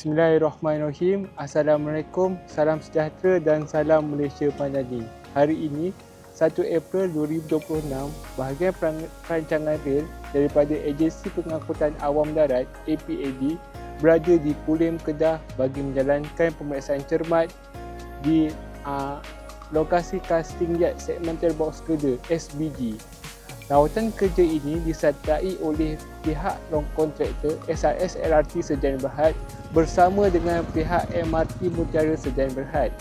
Bismillahirrahmanirrahim. Assalamualaikum, salam sejahtera dan salam Malaysia Panadi. Hari ini, 1 April 2026, bahagian perancangan rel daripada Agensi Pengangkutan Awam Darat APAD berada di Pulim, Kedah bagi menjalankan pemeriksaan cermat di lokasi casting yard segmental box girder SBG. Rawatan kerja ini disertai oleh pihak kontraktor SRS LRT Sdn Bhd bersama dengan pihak MRT Mutiara Sdn Bhd.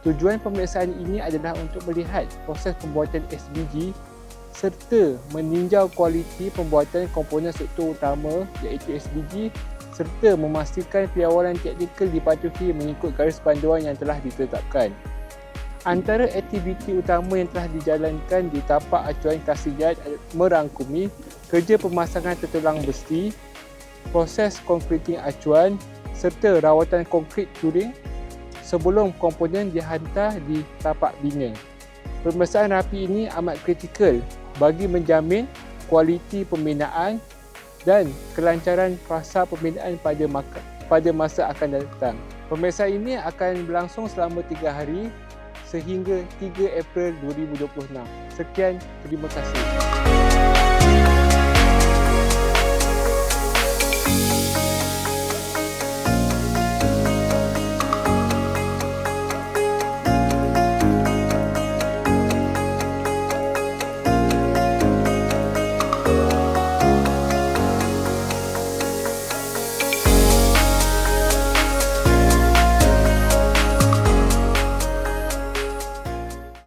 Tujuan pemeriksaan ini adalah untuk melihat proses pembuatan SBG serta meninjau kualiti pembuatan komponen struktur utama iaitu SBG serta memastikan pengawalan teknikal dipatuhi mengikut garis panduan yang telah ditetapkan. Antara aktiviti utama yang telah dijalankan di tapak acuan casting yard merangkumi kerja pemasangan tertulang besi, proses konkreting acuan serta rawatan konkrit curing sebelum komponen dihantar di tapak bina. Pemeriksaan rapi ini amat kritikal bagi menjamin kualiti pembinaan dan kelancaran fasa pembinaan pada masa akan datang. Pemeriksaan ini akan berlangsung selama 3 hari sehingga 3 April 2026. Sekian, terima kasih.